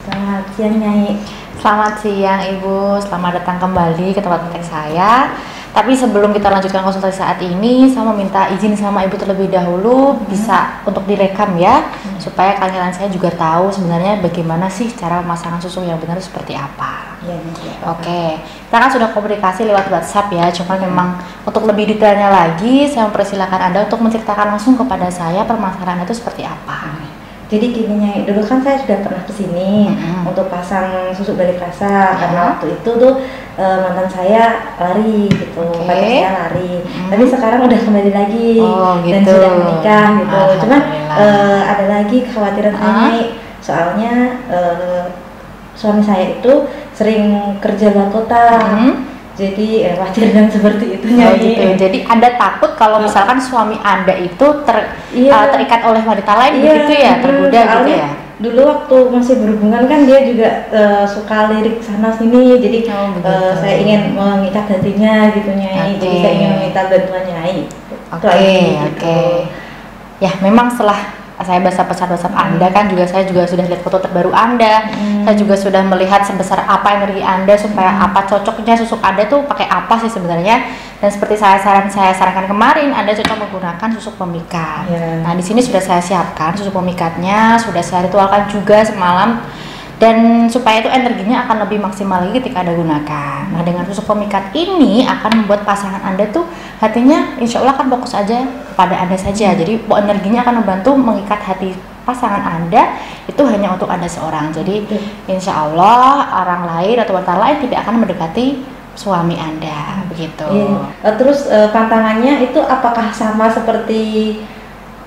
Selamat siang Nyai. Selamat siang Ibu, selamat datang kembali ke tempat praktek saya. Tapi sebelum kita lanjutkan konsultasi saat ini, saya meminta izin sama Ibu terlebih dahulu bisa untuk direkam ya, supaya kalian saya juga tahu sebenarnya bagaimana sih cara pemasangan susu yang benar seperti apa. Ya, Oke, kita kan sudah komunikasi lewat WhatsApp ya, cuman memang untuk lebih detailnya lagi, saya mempersilahkan Anda untuk menceritakan langsung kepada saya permasalahan itu seperti apa. Jadi gini Nyai, dulu kan saya sudah pernah kesini untuk pasang susu balik rasa karena waktu itu tuh mantan saya lari gitu, pacar saya lari. Tapi sekarang udah kembali lagi dan gitu. sudah menikah gitu. Cuman ada lagi kekhawatiran saya Nyai, soalnya suami saya itu sering kerja luar kota. Jadi khawatir dan seperti itu Nyai. Gitu. Jadi Anda takut kalau misalkan suami Anda itu terikat oleh wanita lain begitu ya, tergoda gitu ya? Dulu waktu masih berhubungan kan dia juga suka lirik sana sini, jadi saya ingin mengikat hatinya gitu Nyai. Jadi saya ingin meminta bantuan Nyai. Oke. Ya memang setelah saya baca pesan WhatsApp Anda kan saya juga sudah lihat foto terbaru Anda. Saya juga sudah melihat sebesar apa energi Anda, supaya apa cocoknya susuk Anda tuh pakai apa sih sebenarnya. Dan seperti saya sarankan kemarin, Anda cocok menggunakan susuk pemikat. Nah, di sini sudah saya siapkan susuk pemikatnya, sudah saya ritualkan juga semalam. Dan supaya itu energinya akan lebih maksimal lagi ketika Anda gunakan. Nah, dengan susuk pemikat ini akan membuat pasangan Anda tuh hatinya insya Allah akan fokus aja kepada Anda saja. Jadi energinya akan membantu mengikat hati pasangan Anda itu hanya untuk Anda seorang. Jadi insya Allah orang lain atau wanita lain tidak akan mendekati suami Anda begitu. Terus pantangannya itu apakah sama seperti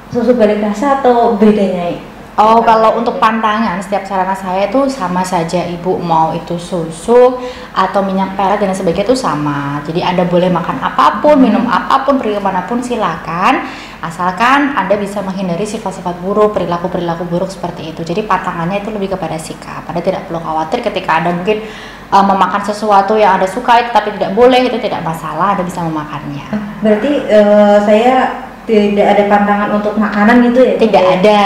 susu balik rasa atau bedanya? Kalau untuk pantangan setiap sarana saya itu sama saja Ibu, mau itu susu atau minyak pelet dan sebagainya itu sama. Jadi Anda boleh makan apapun, minum apapun, pergi kemanapun silakan, asalkan Anda bisa menghindari sifat-sifat buruk, perilaku-perilaku buruk seperti itu. Jadi pantangannya itu lebih kepada sikap. Anda tidak perlu khawatir ketika Anda mungkin memakan sesuatu yang Anda suka tapi tidak boleh, itu tidak masalah, Anda bisa memakannya. Berarti saya tidak ada pantangan untuk makanan gitu ya? Tidak ada.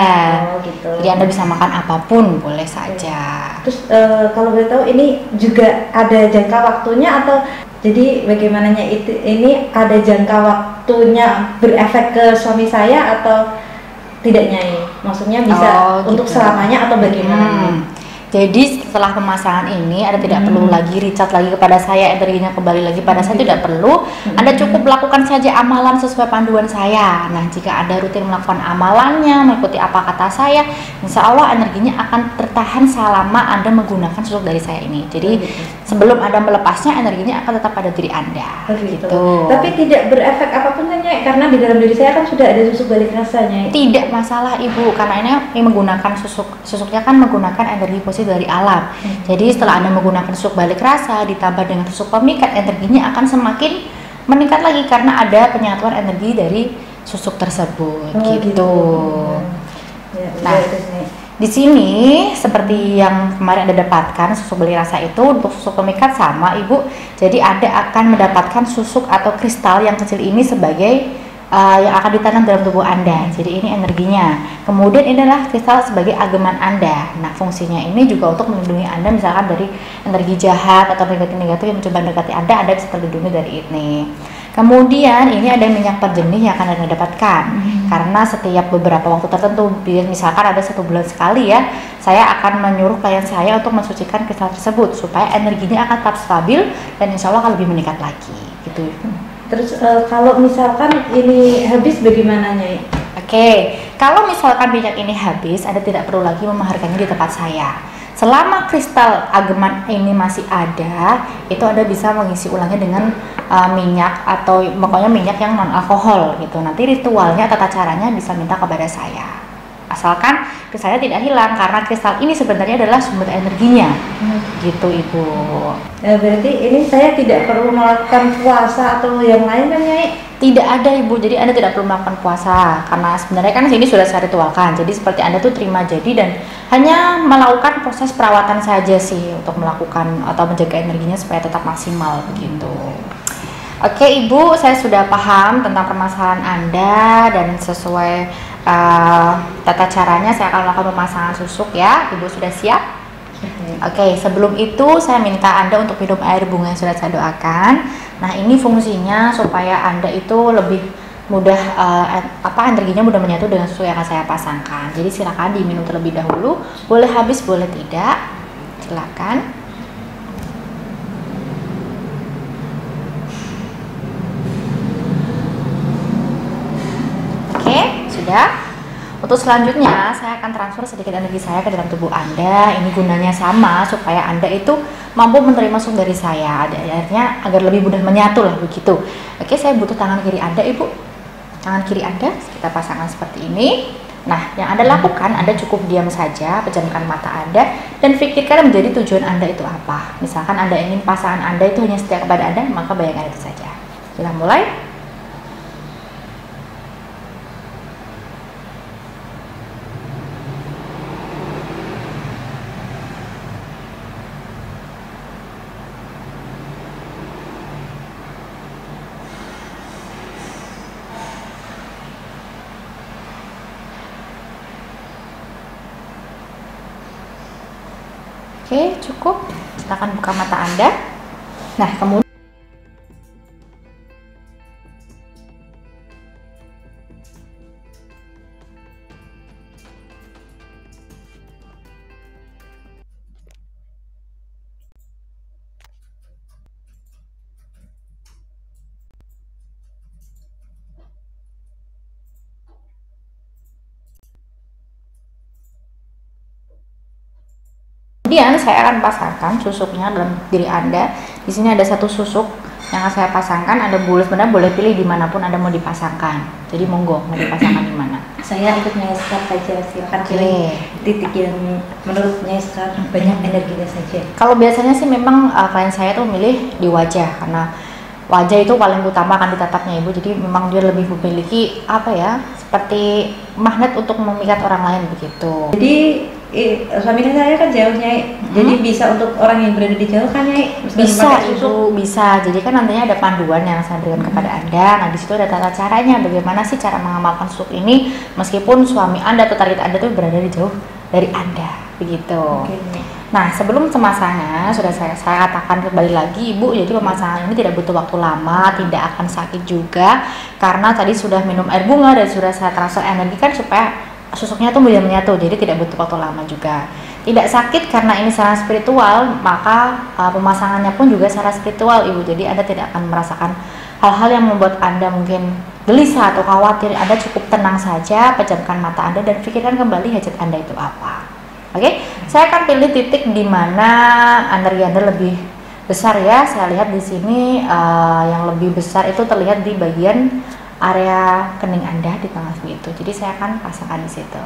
Gitu. Jadi Anda bisa makan apapun, boleh saja. Terus kalau boleh tahu ini juga ada jangka waktunya atau jadi bagaimananya ini ada jangka waktunya berefek ke suami saya atau tidak Nyai? Maksudnya bisa untuk selamanya atau bagaimana? Jadi setelah pemasangan ini Anda tidak perlu lagi recharge lagi kepada saya, energinya kembali lagi pada saya, tidak perlu. Anda cukup lakukan saja amalan sesuai panduan saya. Nah, jika Anda rutin melakukan amalannya, mengikuti apa kata saya, insya Allah energinya akan tertahan selama Anda menggunakan susuk dari saya ini. Jadi sebelum Anda melepasnya, energinya akan tetap pada diri Anda. Gitu. Tapi tidak berefek apapun kan Nyai, karena di dalam diri saya kan sudah ada susuk balik rasanya. Tidak masalah Ibu, karena ini menggunakan susuknya kan menggunakan energi positif dari alam. Jadi setelah Anda menggunakan susuk balik rasa ditambah dengan susuk pemikat, energinya akan semakin meningkat lagi karena ada penyatuan energi dari susuk tersebut. Gitu. Nah, di sini seperti yang kemarin Anda dapatkan susuk balik rasa itu untuk susuk pemikat sama Ibu. Jadi Anda akan mendapatkan susuk atau kristal yang kecil ini sebagai yang akan ditanam dalam tubuh Anda. Jadi ini energinya. Kemudian ini adalah kristal sebagai ageman Anda. Nah, fungsinya ini juga untuk melindungi Anda misalkan dari energi jahat atau negatif-negatif yang mencoba mendekati Anda bisa terlindungi dari ini. Kemudian ini ada minyak perjenih yang akan Anda dapatkan. Karena setiap beberapa waktu tertentu, misalkan ada 1 bulan sekali ya, saya akan menyuruh klien saya untuk mensucikan kristal tersebut supaya energinya akan tetap stabil dan insya Allah akan lebih meningkat lagi. Gitu. Terus kalau misalkan ini habis bagaimana Nyai? Oke, kalau misalkan minyak ini habis, Anda tidak perlu lagi memaharkannya di tempat saya. Selama kristal ageman ini masih ada, itu Anda bisa mengisi ulangnya dengan minyak atau pokoknya minyak yang non alkohol gitu. Nanti ritualnya, tata caranya bisa minta kepada saya. Asalkan kristalnya tidak hilang, karena kristal ini sebenarnya adalah sumber energinya. Gitu Ibu. Berarti ini saya tidak perlu melakukan puasa atau yang lain kan Nyai? Tidak ada Ibu, jadi Anda tidak perlu melakukan puasa karena sebenarnya kan ini sudah saya ritualkan. Jadi seperti Anda tuh terima jadi dan hanya melakukan proses perawatan saja sih untuk melakukan atau menjaga energinya supaya tetap maksimal begitu. Oke Ibu, saya sudah paham tentang permasalahan Anda dan sesuai tata caranya saya akan melakukan pemasangan susuk ya. Ibu sudah siap? Oke, sebelum itu saya minta Anda untuk minum air bunga yang sudah saya doakan. Nah, ini fungsinya supaya Anda itu lebih mudah energinya mudah menyatu dengan susu yang akan saya pasangkan. Jadi silakan diminum terlebih dahulu. Boleh habis, boleh tidak. Silakan. Oke, sudah. Untuk selanjutnya, saya akan transfer sedikit energi saya ke dalam tubuh Anda. Ini gunanya sama, supaya Anda itu mampu menerima susu dari saya. Akhirnya agar lebih mudah menyatu lah begitu. Oke, saya butuh tangan kiri Anda, Ibu. Tangan kiri Anda, kita pasangkan seperti ini. Nah, yang Anda lakukan, Anda cukup diam saja, pejamkan mata Anda, dan pikirkan menjadi tujuan Anda itu apa. Misalkan Anda ingin pasangan Anda itu hanya setia kepada Anda, maka bayangkan itu saja. Kita mulai. Oke, cukup. Silakan buka mata Anda. Nah, kemudian saya akan pasangkan susuknya dalam diri Anda. Di sini ada satu susuk yang saya pasangkan. Anda sebenarnya boleh pilih dimanapun Anda mau dipasangkan. Jadi monggo mau dipasangkan di mana. Saya ikut Nyeska saja, silakan pilih titik yang menurut Nyeska banyak energinya saja. Kalau biasanya sih memang klien saya tuh milih di wajah, karena wajah itu paling utama akan ditatapnya Ibu. Jadi memang dia lebih memiliki seperti magnet untuk memikat orang lain begitu. Jadi suami saya kan jauh Nyai, jadi bisa untuk orang yang berada di jauh kan Nyai? Bisa Ibu, bisa. Jadi kan nantinya ada panduan yang saya berikan kepada Anda. Nah, di situ ada tata caranya, bagaimana sih cara mengamalkan susuk ini meskipun suami Anda atau target Anda itu berada di jauh dari Anda begitu. Nah, sebelum pemasangan sudah saya katakan kembali lagi Ibu, jadi pemasangan ini tidak butuh waktu lama, tidak akan sakit juga, karena tadi sudah minum air bunga dan sudah saya transfer energi kan supaya susuknya tuh mudah menyatu, jadi tidak butuh waktu lama juga. Tidak sakit karena ini secara spiritual, maka pemasangannya pun juga secara spiritual Ibu. Jadi Anda tidak akan merasakan hal-hal yang membuat Anda mungkin gelisah atau khawatir. Anda cukup tenang saja, pejamkan mata Anda dan pikirkan kembali hajat Anda itu apa. Oke, saya akan pilih titik di mana energi Anda lebih besar ya. Saya lihat di sini yang lebih besar itu terlihat di bagian area kening Anda di tengah begitu. Jadi saya akan pasangkan di situ.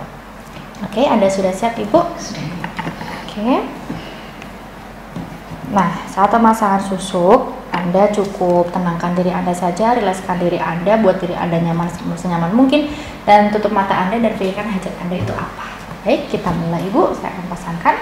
Oke, Anda sudah siap Ibu? Sudah. Oke. Nah, saat pemasangan susuk, Anda cukup tenangkan diri Anda saja, rilekskan diri Anda, buat diri Anda nyaman senyaman mungkin, dan tutup mata Anda dan pikirkan hajat Anda itu apa. Baik, kita mulai Ibu. Saya akan pasangkan.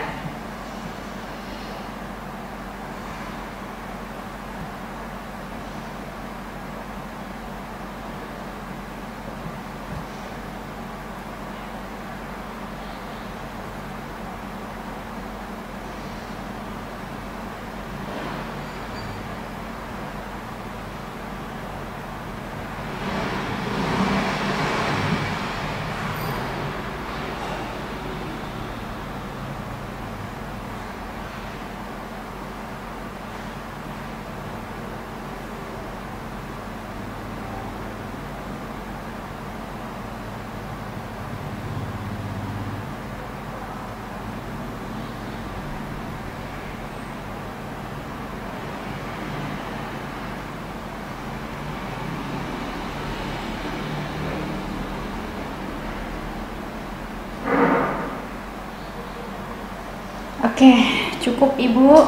Oke, cukup Ibu.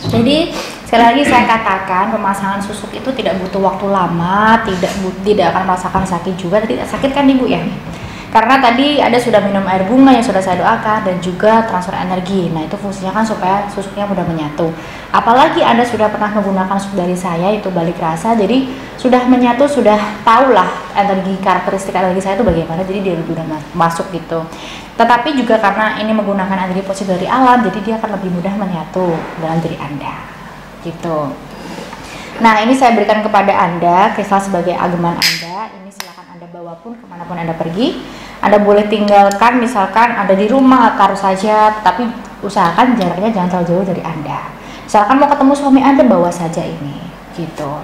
Jadi sekali lagi saya katakan pemasangan susuk itu tidak butuh waktu lama, tidak akan merasakan sakit juga, tidak sakit kan Ibu ya? Karena tadi ada sudah minum air bunga yang sudah saya doakan dan juga transfer energi. Nah, itu fungsinya kan supaya susuknya mudah menyatu. Apalagi Anda sudah pernah menggunakan susuk dari saya itu balik rasa, jadi sudah menyatu, sudah tahulah energi, karakteristik energi saya itu bagaimana, jadi dia lebih mudah masuk gitu. Tetapi juga karena ini menggunakan energi positif dari alam, jadi dia akan lebih mudah menyatu dalam diri Anda gitu. Nah, ini saya berikan kepada Anda kristal sebagai ageman Anda. Ini silakan Anda bawa pun kemanapun Anda pergi. Anda boleh tinggalkan, misalkan Anda di rumah, taruh saja, tapi usahakan jaraknya jangan terlalu jauh dari Anda. Misalkan mau ketemu suami Anda, bawa saja ini, gitu.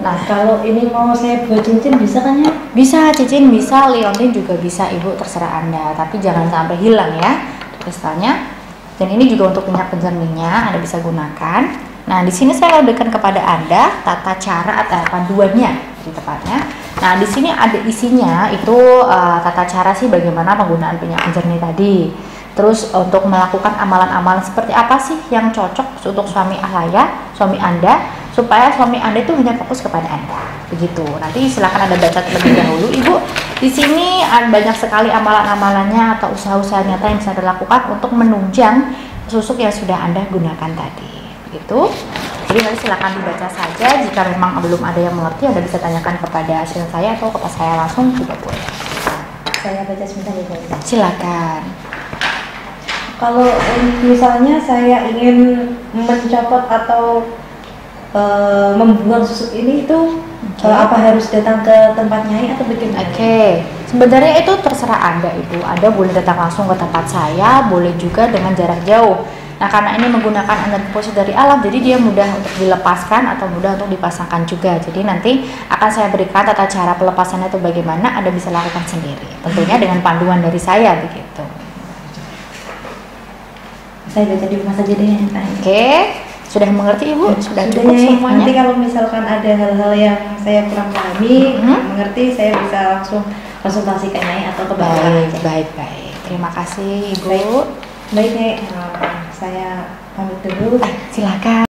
Nah, kalau ini mau saya buat cincin bisa kan ya? Bisa, cincin bisa, liontin juga bisa, Ibu, terserah Anda. Tapi jangan sampai hilang ya kristalnya. Dan ini juga untuk minyak penjernihnya, Anda bisa gunakan. Nah, di sini saya berikan kepada Anda tata cara atau panduannya di tepatnya. Nah, di sini ada isinya itu tata cara sih bagaimana penggunaan minyak penjernih tadi. Terus untuk melakukan amalan-amalan seperti apa sih yang cocok untuk suami suami Anda, supaya suami Anda itu hanya fokus kepada Anda. Begitu. Nanti silakan Anda baca terlebih dahulu, Ibu. Di sini ada banyak sekali amalan-amalannya atau usaha-usaha nyata yang bisa dilakukan untuk menunjang susuk yang sudah Anda gunakan tadi. Gitu. Jadi nanti silakan dibaca saja. Jika memang belum ada yang mengerti, Anda bisa tanyakan kepada asisten saya atau kepada saya langsung juga boleh. Saya baca sebentar ya, Bu. Silakan. Kalau misalnya saya ingin mencopot atau membuang susuk ini itu apa harus datang ke tempat nyai atau bagaimana? Oke. Sebenarnya itu terserah Anda, Ibu. Anda boleh datang langsung ke tempat saya, boleh juga dengan jarak jauh. Nah, karena ini menggunakan energi positif dari alam, jadi dia mudah untuk dilepaskan atau mudah untuk dipasangkan juga. Jadi nanti akan saya berikan tata cara pelepasannya itu bagaimana, Anda bisa lakukan sendiri. Tentunya dengan panduan dari saya begitu. Saya baca di rumah saja deh yang tadi. Oke, sudah mengerti, Ibu? Sudah cukup ya. semuanya? Nanti kalau misalkan ada hal-hal yang saya kurang pahami, mengerti, saya bisa langsung konsultasi ke nyai atau ke bapak. Baik. Terima kasih, Ibu. Baik, Nek. Saya pamit dulu. Silakan.